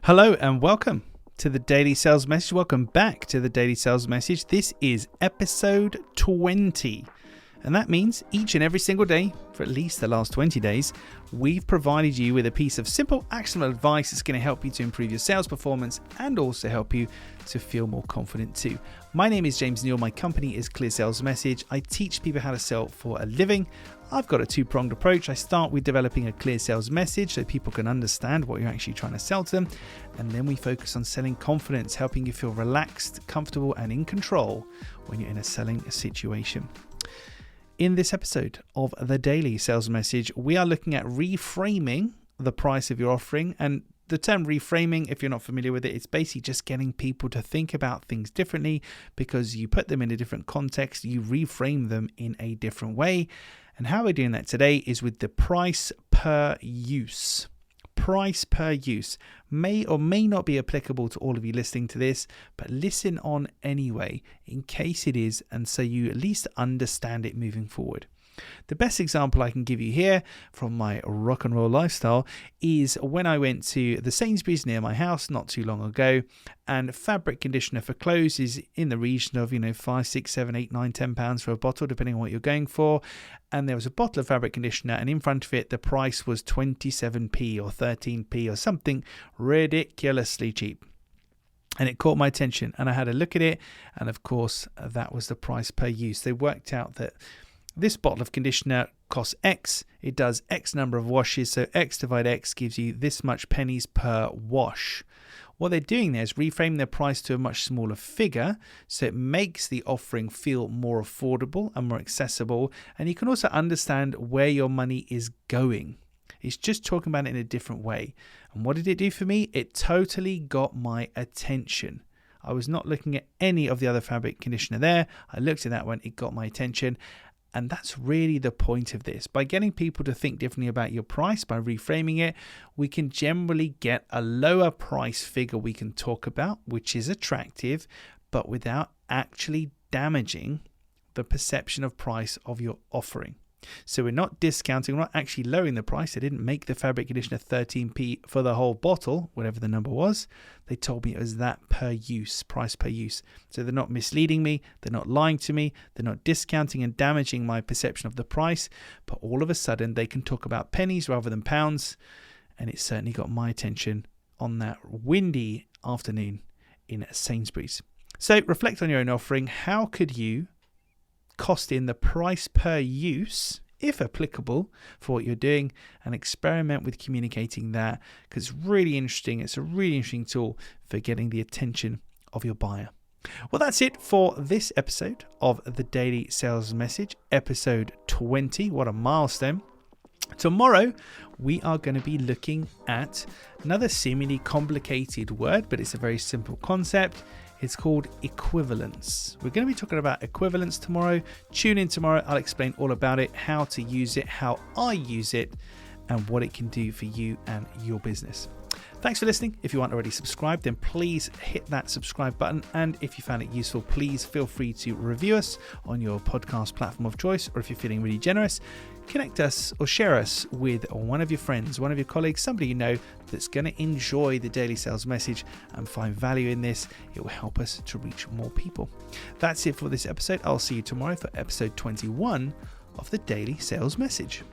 Hello and welcome to the Daily Sales Message. Welcome back to the Daily Sales Message. This is episode 20. And that means each and every single day, for at least the last 20 days, we've provided you with a piece of simple, actionable advice that's going to help you to improve your sales performance and also help you to feel more confident too. My name is James Neal. My company is Clear Sales Message. I teach people how to sell for a living. I've got a two-pronged approach. I start with developing a clear sales message so people can understand what you're actually trying to sell to them. And then we focus on selling confidence, helping you feel relaxed, comfortable, and in control when you're in a selling situation. In this episode of the Daily Sales Message, we are looking at reframing the price of your offering. And the term reframing, if you're not familiar with it, it's basically just getting people to think about things differently because you put them in a different context, you reframe them in a different way. And how we're doing that today is with the price per use. Price per use may or may not be applicable to all of you listening to this, but listen on anyway in case it is, and so you at least understand it moving forward. The best example I can give you here from my rock and roll lifestyle is when I went to the Sainsbury's near my house not too long ago, and fabric conditioner for clothes is in the region of, £5, £6, £7, £8, £9, £10 for a bottle, depending on what you're going for. And there was a bottle of fabric conditioner, and in front of it, the price was 27p or 13p or something ridiculously cheap. And it caught my attention, and I had a look at it, and of course, that was the price per use. They worked out that this bottle of conditioner costs X, it does X number of washes, so X divided X gives you this much pennies per wash. What they're doing there is reframing their price to a much smaller figure, so it makes the offering feel more affordable and more accessible, and you can also understand where your money is going. It's just talking about it in a different way. And what did it do for me? It totally got my attention. I was not looking at any of the other fabric conditioner there. I looked at that one, it got my attention. And that's really the point of this. By getting people to think differently about your price, by reframing it, we can generally get a lower price figure we can talk about, which is attractive, but without actually damaging the perception of price of your offering. So we're not discounting, we're not actually lowering the price. They didn't make the fabric conditioner 13p for the whole bottle, whatever the number was. They told me it was that per use, price per use. So they're not misleading me, they're not lying to me, they're not discounting and damaging my perception of the price, but all of a sudden they can talk about pennies rather than pounds, and it certainly got my attention on that windy afternoon in Sainsbury's. So reflect on your own offering. How could you cost in the price per use, if applicable, for what you're doing, and experiment with communicating that, because it's really interesting. It's a really interesting tool for getting the attention of your buyer. Well, that's it for this episode of the Daily Sales Message, episode 20. What a milestone. Tomorrow, we are going to be looking at another seemingly complicated word, but it's a very simple concept. It's called equivalence. We're going to be talking about equivalence tomorrow. Tune in tomorrow. I'll explain all about it, how to use it, how I use it, and what it can do for you and your business. Thanks for listening. If you aren't already subscribed, then please hit that subscribe button. And if you found it useful, please feel free to review us on your podcast platform of choice. Or if you're feeling really generous, connect us or share us with one of your friends, one of your colleagues, somebody you know that's going to enjoy the Daily Sales Message and find value in this. It will help us to reach more people. That's it for this episode. I'll see you tomorrow for episode 21 of the Daily Sales Message.